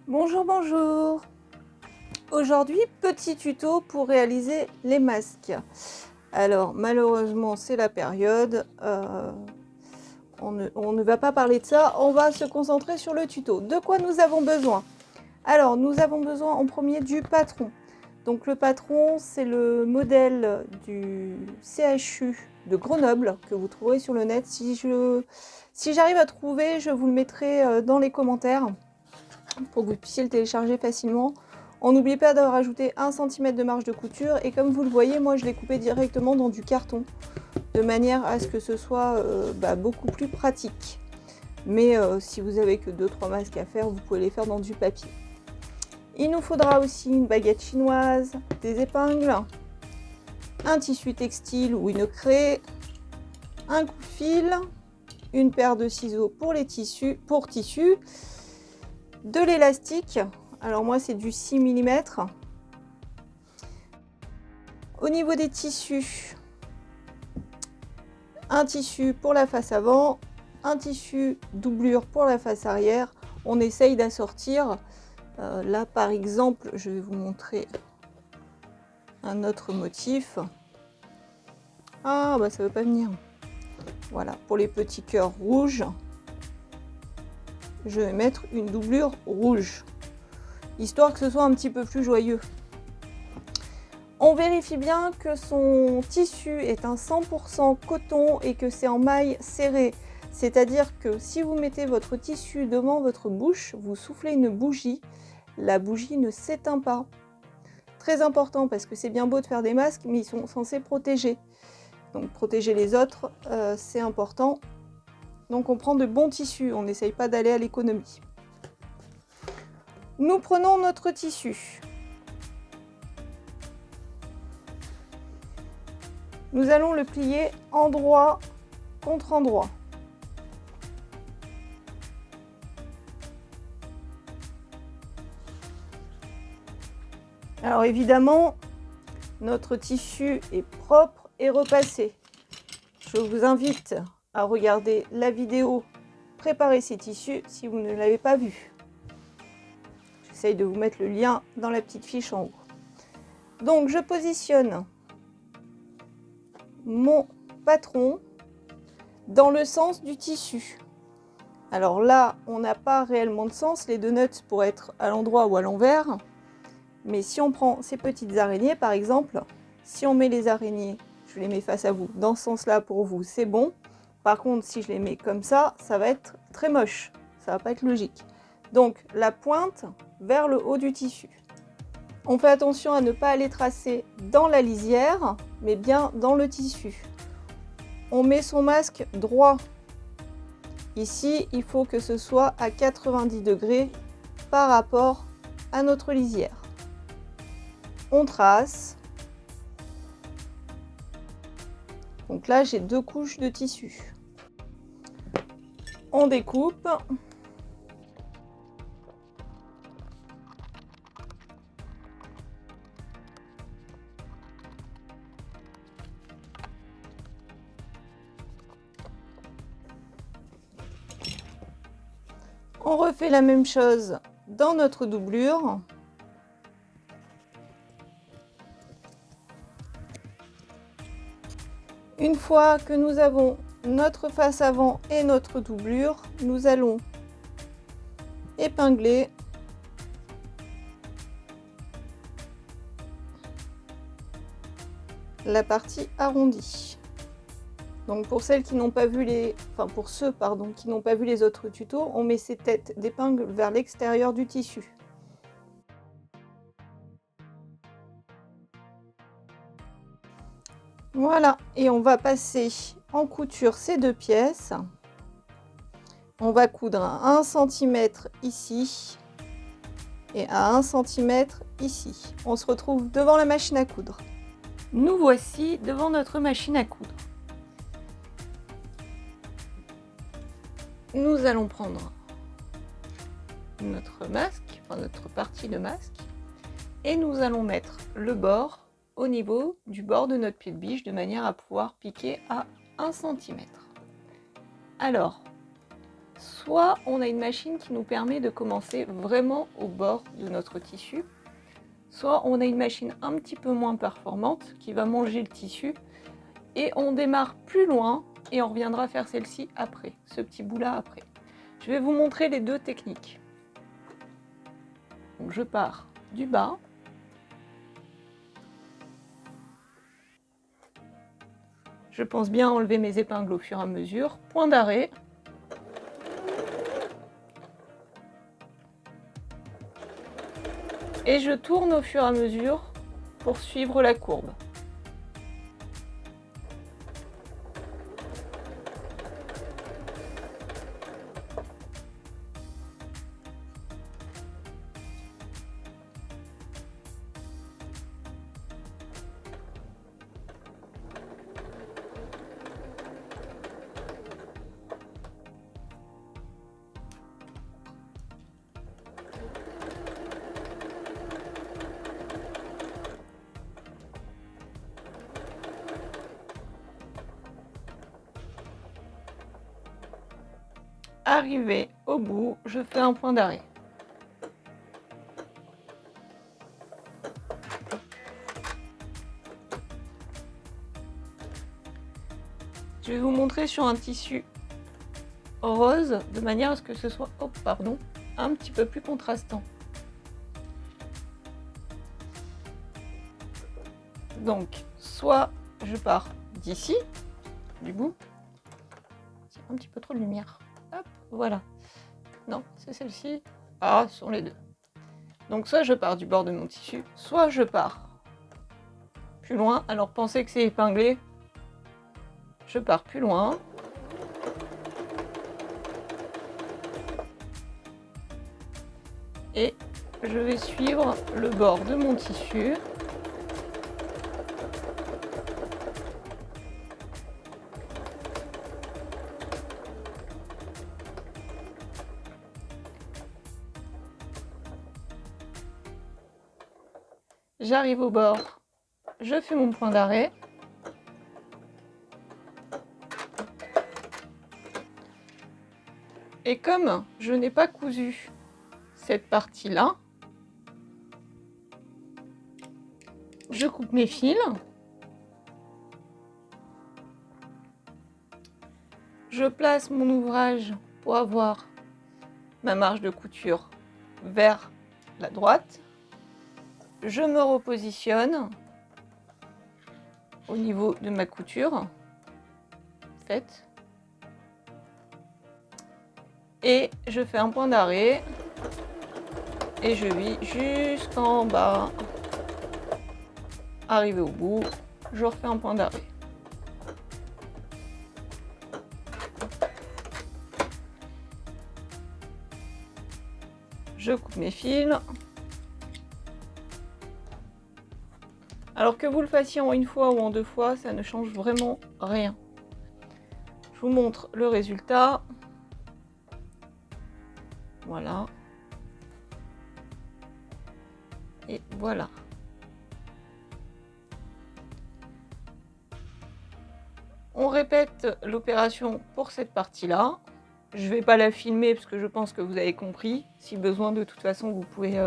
Bonjour, bonjour. Aujourd'hui, petit tuto pour réaliser les masques. Alors, malheureusement, c'est la période. On ne va pas parler de ça. On va se concentrer sur le tuto. De quoi nous avons besoin? Alors, nous avons besoin en premier du patron. Donc, le patron, c'est le modèle du CHU de Grenoble que vous trouverez sur le net. Si j'arrive à trouver, je vous le mettrai dans les commentaires pour que vous puissiez le télécharger facilement. On n'oublie pas de rajouter 1 cm de marge de couture et comme vous le voyez, moi je l'ai coupé directement dans du carton de manière à ce que ce soit beaucoup plus pratique. Mais si vous avez que 2-3 masques à faire, vous pouvez les faire dans du papier. Il nous faudra aussi une baguette chinoise, des épingles, un tissu textile ou une craie, un coup de fil, une paire de ciseaux pour tissus, de l'élastique. Alors moi c'est du 6 mm. Au niveau des tissus, un tissu pour la face avant, un tissu doublure pour la face arrière. On essaye d'assortir. Là par exemple, je vais vous montrer un autre motif. Ah bah ça veut pas venir. Voilà, pour les petits cœurs rouges, je vais mettre une doublure rouge, histoire que ce soit un petit peu plus joyeux. On vérifie bien que son tissu est un 100% coton et que c'est en maille serrée. C'est-à-dire que si vous mettez votre tissu devant votre bouche, vous soufflez une bougie, la bougie ne s'éteint pas. Très important parce que c'est bien beau de faire des masques, mais ils sont censés protéger. Donc protéger les autres, c'est important. Donc on prend de bons tissus, on n'essaye pas d'aller à l'économie. Nous prenons notre tissu. Nous allons le plier endroit contre endroit. Alors évidemment, notre tissu est propre et repassé. Je vous invite à regarder la vidéo Préparer ces tissus si vous ne l'avez pas vu. J'essaye de vous mettre le lien dans la petite fiche en haut. Donc je positionne mon patron dans le sens du tissu. Alors là, on n'a pas réellement de sens, les donuts pourraient être à l'endroit ou à l'envers. Mais si on prend ces petites araignées par exemple, si on met les araignées, je les mets face à vous, dans ce sens-là pour vous, c'est bon. Par contre, si je les mets comme ça va être très moche, ça va pas être logique. Donc la pointe vers le haut du tissu. On fait attention à ne pas aller tracer dans la lisière, mais bien dans le tissu. On met son masque droit. Ici, il faut que ce soit à 90 degrés par rapport à notre lisière. On trace. Donc là, j'ai 2 couches de tissu. On découpe. On refait la même chose dans notre doublure. Une fois que nous avons notre face avant et notre doublure, nous allons épingler la partie arrondie. Donc pour celles qui n'ont pas vu pour ceux qui n'ont pas vu les autres tutos, on met ces têtes d'épingle vers l'extérieur du tissu. Voilà, et on va passer en couture ces 2 pièces. On va coudre à 1 cm ici et à 1 cm ici. On se retrouve devant la machine à coudre. Nous voici devant notre machine à coudre. Nous allons prendre notre masque, notre partie de masque, et nous allons mettre le bord au niveau du bord de notre pied de biche de manière à pouvoir piquer à 1 cm. Alors, soit on a une machine qui nous permet de commencer vraiment au bord de notre tissu, soit on a une machine un petit peu moins performante qui va manger le tissu et on démarre plus loin et on reviendra faire celle-ci après, ce petit bout-là après. Je vais vous montrer les deux techniques. Donc je pars du bas. Je pense bien enlever mes épingles au fur et à mesure. Point d'arrêt. Et je tourne au fur et à mesure pour suivre la courbe. Arrivé au bout, je fais un point d'arrêt. Je vais vous montrer sur un tissu rose de manière à ce que ce soit, un petit peu plus contrastant. Donc, soit je pars d'ici, du bout, c'est un petit peu trop de lumière. Hop, voilà. Non, c'est celle-ci. Ah, ce sont les deux. Donc, soit je pars du bord de mon tissu, soit je pars plus loin. Alors, pensez que c'est épinglé. Je pars plus loin. Et je vais suivre le bord de mon tissu. J'arrive au bord, je fais mon point d'arrêt. Et comme je n'ai pas cousu cette partie-là, je coupe mes fils. Je place mon ouvrage pour avoir ma marge de couture vers la droite. Je me repositionne au niveau de ma couture faite. Et je fais un point d'arrêt. Et je vis jusqu'en bas. Arrivé au bout, je refais un point d'arrêt. Je coupe mes fils. Alors que vous le fassiez en une fois ou en deux fois, ça ne change vraiment rien. Je vous montre le résultat. Voilà. Et voilà. On répète l'opération pour cette partie-là. Je ne vais pas la filmer parce que je pense que vous avez compris. Si besoin, de toute façon, vous pouvez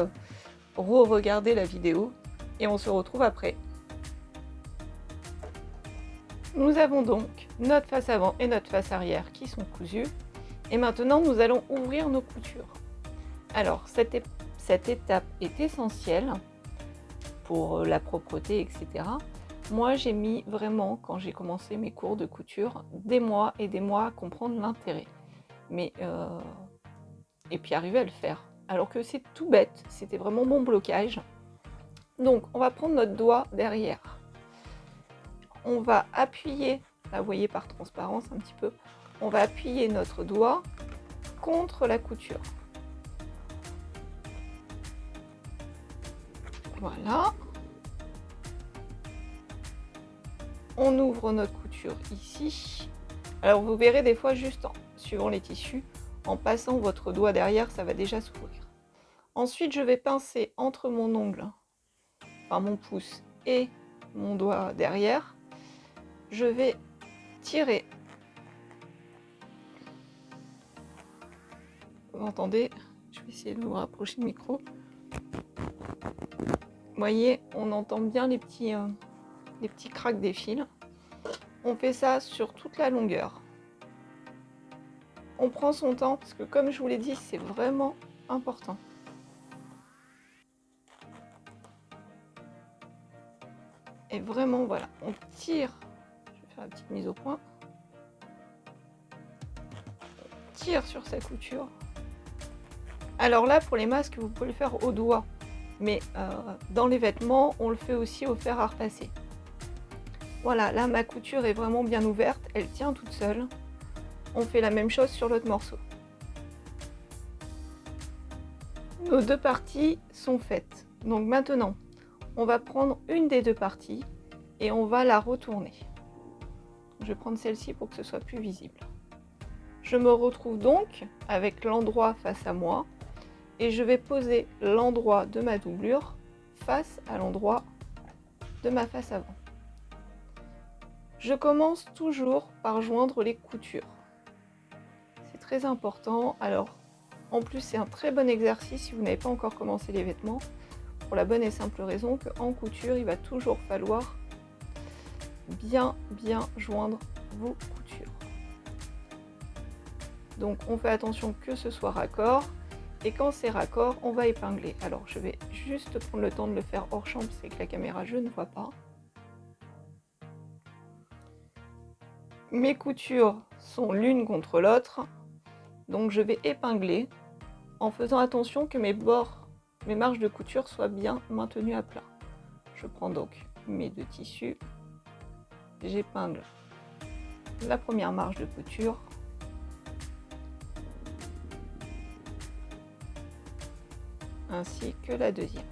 re-regarder la vidéo. Et on se retrouve après. Nous avons donc notre face avant et notre face arrière qui sont cousues. Et maintenant, nous allons ouvrir nos coutures. Alors, cette étape est essentielle pour la propreté, etc. Moi, j'ai mis vraiment, quand j'ai commencé mes cours de couture, des mois et des mois à comprendre l'intérêt. Et puis arriver à le faire. Alors que c'est tout bête, c'était vraiment mon blocage. Donc, on va prendre notre doigt derrière. On va appuyer, là vous voyez par transparence un petit peu, on va appuyer notre doigt contre la couture. Voilà. On ouvre notre couture ici. Alors vous verrez des fois juste suivant les tissus, en passant votre doigt derrière, ça va déjà s'ouvrir. Ensuite, je vais pincer entre mon ongle, enfin mon pouce et mon doigt derrière. Je vais tirer vous m'entendez? Je vais essayer de vous rapprocher le micro. Vous voyez, on entend bien les petits cracks des fils. On fait ça sur toute la longueur. On prend son temps parce que comme je vous l'ai dit, c'est vraiment important. Et vraiment, voilà, on tire. Je vais faire la petite mise au point. On tire sur sa couture. Alors là, pour les masques, vous pouvez le faire au doigt. Mais dans les vêtements, on le fait aussi au fer à repasser. Voilà, là, ma couture est vraiment bien ouverte. Elle tient toute seule. On fait la même chose sur l'autre morceau. Nos deux parties sont faites. Donc maintenant, on va prendre une des deux parties et on va la retourner. Je vais prendre celle-ci pour que ce soit plus visible. Je me retrouve donc avec l'endroit face à moi et je vais poser l'endroit de ma doublure face à l'endroit de ma face avant. Je commence toujours par joindre les coutures. C'est très important. Alors, en plus, c'est un très bon exercice si vous n'avez pas encore commencé les vêtements, pour la bonne et simple raison qu'en couture, il va toujours falloir bien joindre vos coutures. Donc, on fait attention que ce soit raccord. Et quand c'est raccord, on va épingler. Alors, je vais juste prendre le temps de le faire hors champ, parce qu'avec la caméra, je ne vois pas. Mes coutures sont l'une contre l'autre. Donc, je vais épingler en faisant attention que mes bords, mes marges de couture soient bien maintenues à plat. Je prends donc mes deux tissus. J'épingle la première marge de couture. Ainsi que la deuxième.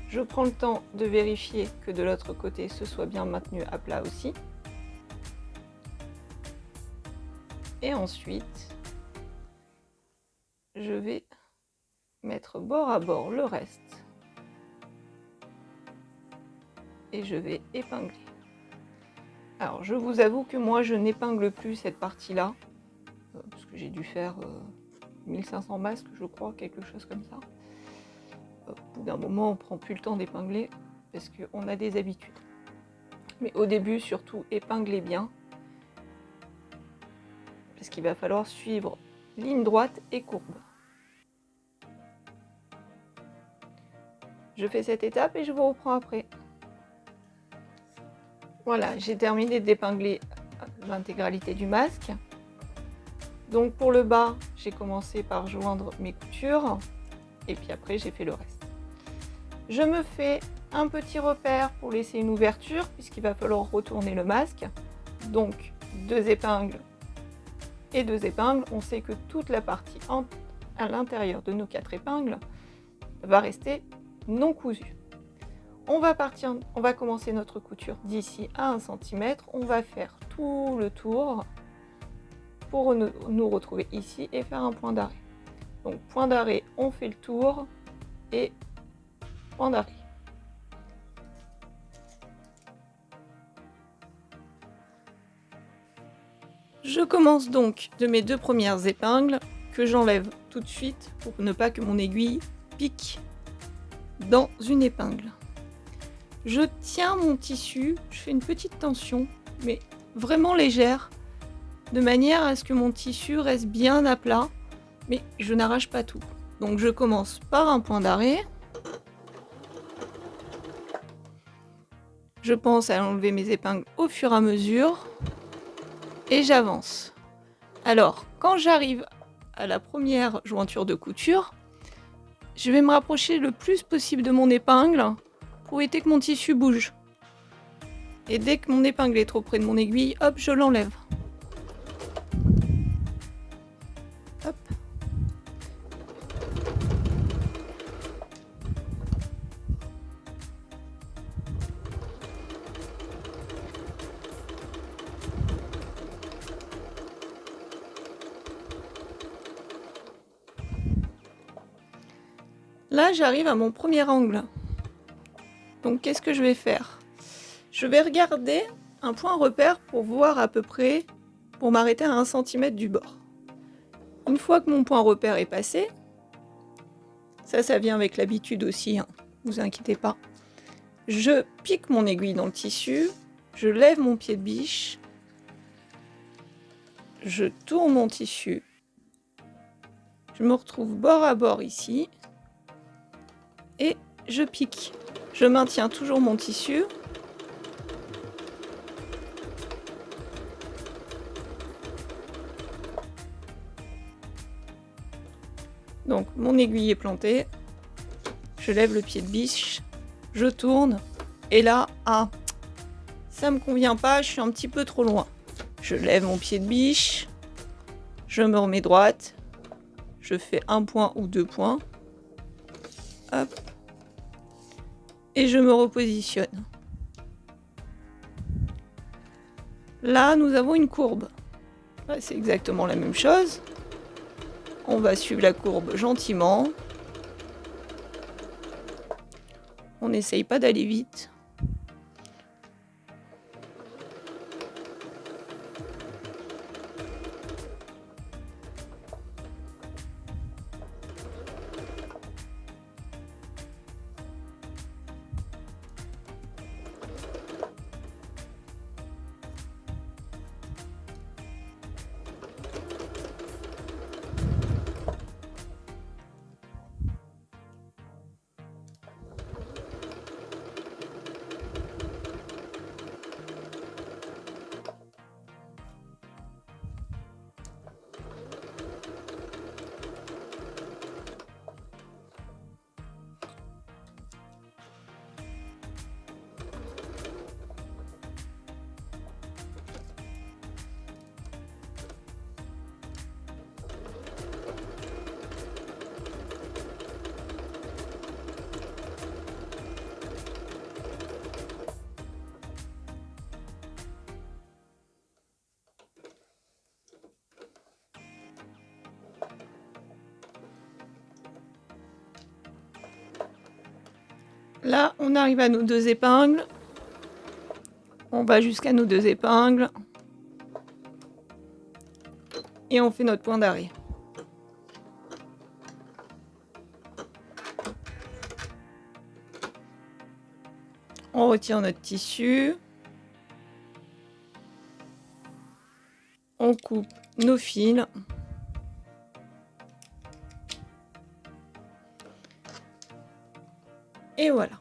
Je prends le temps de vérifier que de l'autre côté ce soit bien maintenu à plat aussi. Et ensuite, je vais mettre bord à bord le reste. Et je vais épingler. Alors, je vous avoue que moi, je n'épingle plus cette partie-là, parce que j'ai dû faire 1500 masques, je crois, quelque chose comme ça. Au bout d'un moment, on prend plus le temps d'épingler, parce qu'on a des habitudes. Mais au début, surtout, épinglez bien, parce qu'il va falloir suivre ligne droite et courbe. Je fais cette étape et je vous reprends après. Voilà, j'ai terminé d'épingler l'intégralité du masque. Donc pour le bas, j'ai commencé par joindre mes coutures et puis après j'ai fait le reste. Je me fais un petit repère pour laisser une ouverture puisqu'il va falloir retourner le masque. Donc 2 épingles et 2 épingles. On sait que toute la partie à l'intérieur de nos 4 épingles va rester non cousue. On va commencer notre couture d'ici à 1 cm. On va faire tout le tour pour nous retrouver ici et faire un point d'arrêt. Donc point d'arrêt, on fait le tour et point d'arrêt. Je commence donc de mes 2 premières épingles que j'enlève tout de suite pour ne pas que mon aiguille pique dans une épingle. Je tiens mon tissu, je fais une petite tension, mais vraiment légère, de manière à ce que mon tissu reste bien à plat, mais je n'arrache pas tout. Donc je commence par un point d'arrêt. Je pense à enlever mes épingles au fur et à mesure, et j'avance. Alors, quand j'arrive à la première jointure de couture, je vais me rapprocher le plus possible de mon épingle pour éviter que mon tissu bouge. Et dès que mon épingle est trop près de mon aiguille, hop, je l'enlève. Hop. Là, j'arrive à mon premier angle. Donc, qu'est-ce que je vais faire? Je vais regarder un point repère pour voir à peu près, pour m'arrêter à 1 cm du bord. Une fois que mon point repère est passé, ça vient avec l'habitude aussi, hein, vous inquiétez pas. Je pique mon aiguille dans le tissu, je lève mon pied de biche, je tourne mon tissu, je me retrouve bord à bord ici, et je pique. Je maintiens toujours mon tissu. Donc mon aiguille est plantée, je lève le pied de biche, je tourne, et là, ah, ça me convient pas, je suis un petit peu trop loin. Je lève mon pied de biche, je me remets droite, je fais un point ou 2 points, hop, et je me repositionne. Là, nous avons une courbe. C'est exactement la même chose. On va suivre la courbe gentiment. On n'essaye pas d'aller vite. Là, on arrive à nos 2 épingles. On va jusqu'à nos 2 épingles. Et on fait notre point d'arrêt. On retire notre tissu. On coupe nos fils. Et voilà.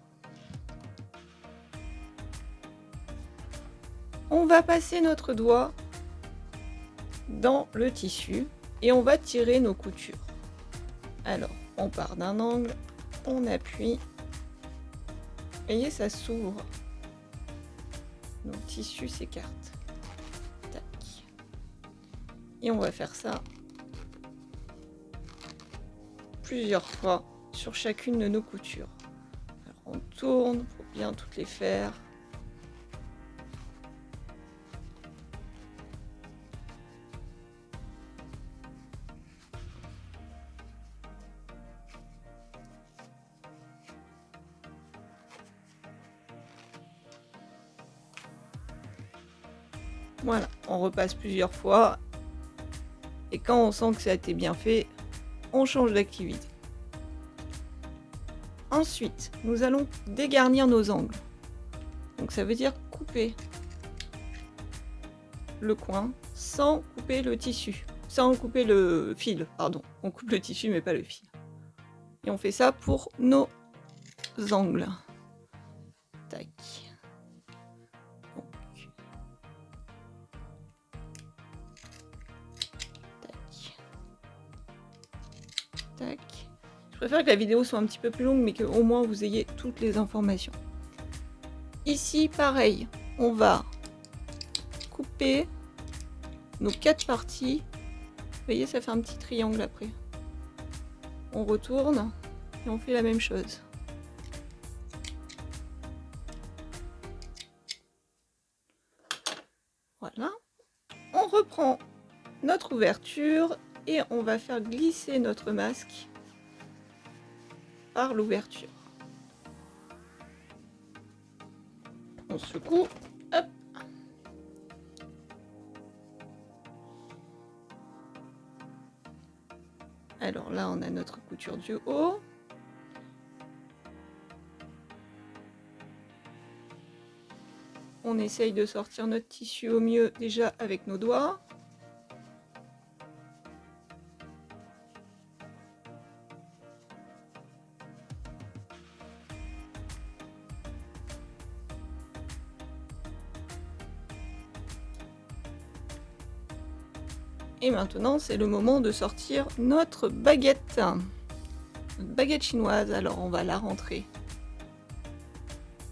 On va passer notre doigt dans le tissu et on va tirer nos coutures. Alors, on part d'un angle, on appuie. Vous voyez, ça s'ouvre. Nos tissus s'écartent. Tac. Et on va faire ça plusieurs fois sur chacune de nos coutures. Alors, on tourne pour bien toutes les faire. Voilà, on repasse plusieurs fois. Et quand on sent que ça a été bien fait, on change d'activité. Ensuite, nous allons dégarnir nos angles. Donc ça veut dire couper le coin sans couper le tissu. Sans couper le fil, pardon. On coupe le tissu mais pas le fil. Et on fait ça pour nos angles. Tac. Tac. Je préfère que la vidéo soit un petit peu plus longue, mais qu'au moins vous ayez toutes les informations. Ici, pareil, on va couper nos 4 parties. Vous voyez, ça fait un petit triangle après. On retourne et on fait la même chose. Voilà. On reprend notre ouverture et on va faire glisser notre masque par l'ouverture. On secoue, hop. Alors là, on a notre couture du haut. On essaye de sortir notre tissu au mieux déjà avec nos doigts. Et maintenant, c'est le moment de sortir notre baguette. Notre baguette chinoise. Alors, on va la rentrer.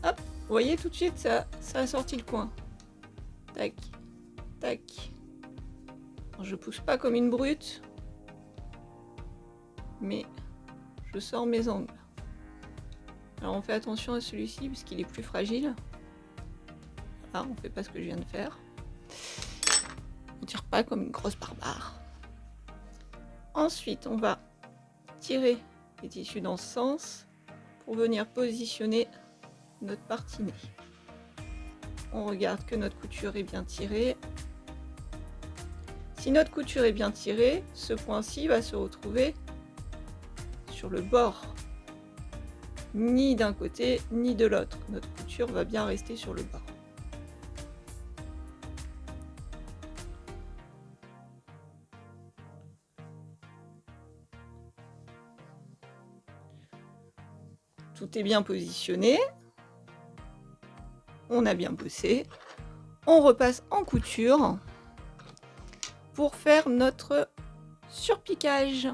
Hop, vous voyez tout de suite, ça a sorti le coin. Tac, tac. Alors, je pousse pas comme une brute, mais je sors mes angles. Alors, on fait attention à celui-ci puisqu'il est plus fragile. Voilà, on fait pas ce que je viens de faire. On tire pas comme une grosse barbare. Ensuite, on va tirer les tissus dans ce sens pour venir positionner notre partie nez. On regarde que notre couture est bien tirée. Si notre couture est bien tirée, ce point-ci va se retrouver sur le bord, ni d'un côté ni de l'autre. Notre couture va bien rester sur le bord. Tout est bien positionné. On a bien bossé. On repasse en couture pour faire notre surpiquage.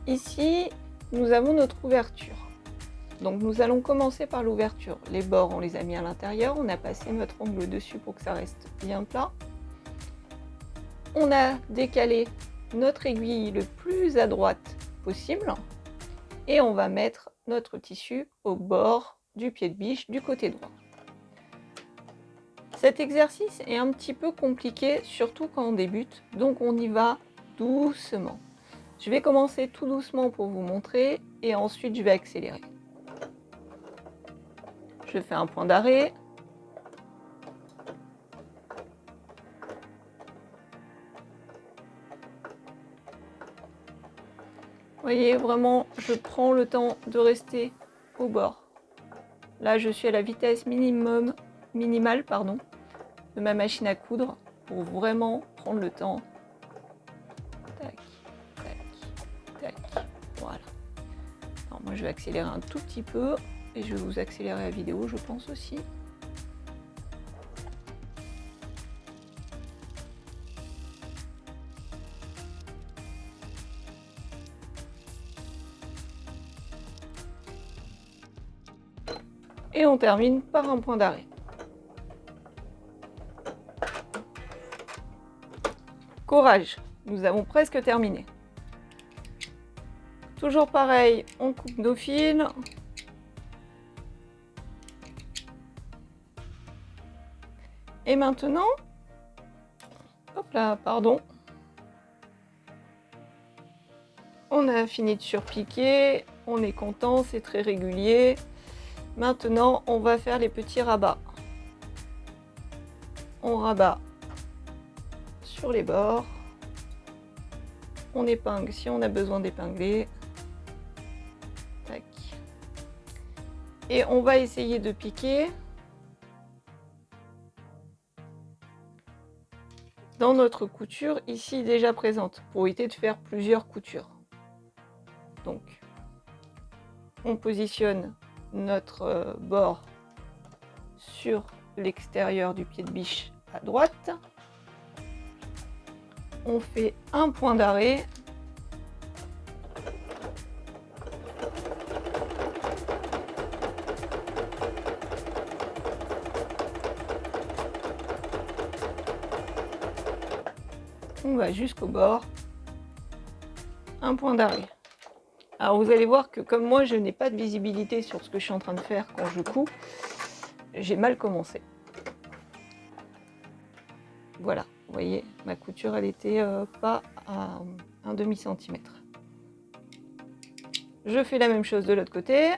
Ici, nous avons notre ouverture. Donc nous allons commencer par l'ouverture. Les bords, on les a mis à l'intérieur. On a passé notre ongle dessus pour que ça reste bien plat. On a décalé notre aiguille le plus à droite possible. Et on va mettre notre tissu au bord du pied de biche du côté droit. Cet exercice est un petit peu compliqué, surtout quand on débute. Donc on y va doucement. Je vais commencer tout doucement pour vous montrer et ensuite je vais accélérer. Je fais un point d'arrêt. Vous voyez, vraiment, je prends le temps de rester au bord. Là, je suis à la vitesse minimale de ma machine à coudre pour vraiment prendre le temps. Tac, tac, tac. Voilà. Alors moi, je vais accélérer un tout petit peu et je vais vous accélérer la vidéo, je pense aussi. Et on termine par un point d'arrêt. Courage, nous avons presque terminé. Toujours pareil, on coupe nos fils. Et maintenant, hop là, pardon. On a fini de surpiquer, on est content, c'est très régulier. Maintenant, on va faire les petits rabats. On rabat sur les bords. On épingle si on a besoin d'épingler. Tac. Et on va essayer de piquer dans notre couture ici déjà présente pour éviter de faire plusieurs coutures. Donc, on positionne notre bord sur l'extérieur du pied de biche à droite. On fait un point d'arrêt. On va jusqu'au bord. Un point d'arrêt. Alors vous allez voir que comme moi je n'ai pas de visibilité sur ce que je suis en train de faire quand je couds, j'ai mal commencé. Voilà, vous voyez, ma couture elle était pas à un demi-centimètre. Je fais la même chose de l'autre côté.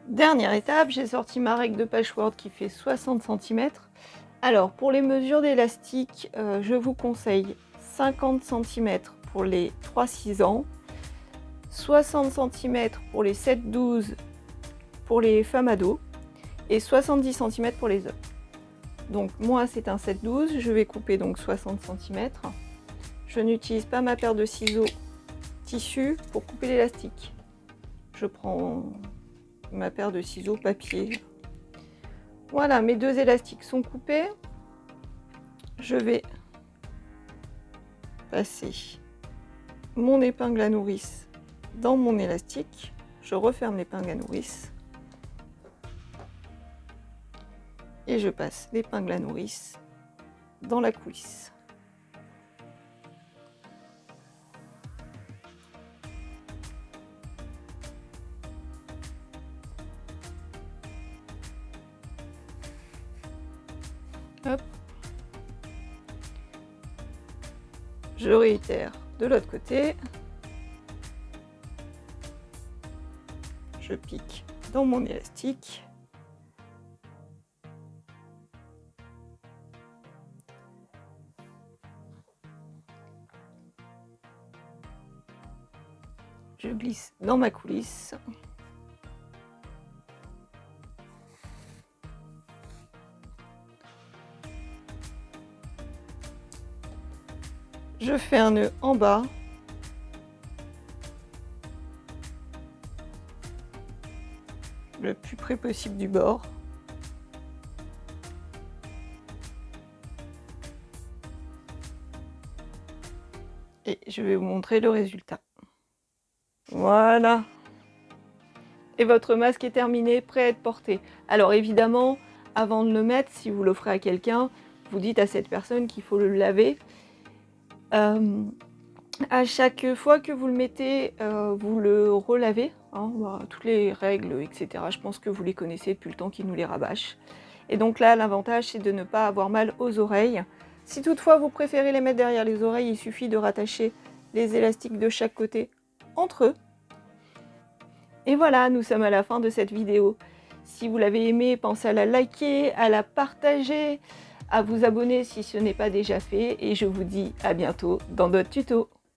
Dernière étape, j'ai sorti ma règle de patchwork qui fait 60 cm. Alors, pour les mesures d'élastique, je vous conseille 50 cm pour les 3-6 ans, 60 cm pour les 7-12 pour les femmes ados et 70 cm pour les hommes. Donc moi c'est un 7-12, je vais couper donc 60 cm. Je n'utilise pas ma paire de ciseaux tissu pour couper l'élastique. Je prends ma paire de ciseaux papier. Voilà, mes deux élastiques sont coupés. Je vais passer mon épingle à nourrice dans mon élastique. Je referme l'épingle à nourrice. Et je passe l'épingle à nourrice dans la coulisse. Hop. Je réitère de l'autre côté. Je pique dans mon élastique. Je glisse dans ma coulisse. Je fais un nœud en bas. Le plus près possible du bord. Et je vais vous montrer le résultat. Voilà. Et votre masque est terminé, prêt à être porté. Alors évidemment, avant de le mettre, si vous l'offrez à quelqu'un, vous dites à cette personne qu'il faut le laver. À chaque fois que vous le mettez, vous le relavez. Hein, toutes les règles, etc. Je pense que vous les connaissez depuis le temps qu'ils nous les rabâchent. Et donc là, l'avantage, c'est de ne pas avoir mal aux oreilles. Si toutefois vous préférez les mettre derrière les oreilles, il suffit de rattacher les élastiques de chaque côté entre eux. Et voilà, nous sommes à la fin de cette vidéo. Si vous l'avez aimée, pensez à la liker, à la partager, à vous abonner si ce n'est pas déjà fait. Et je vous dis à bientôt dans d'autres tutos.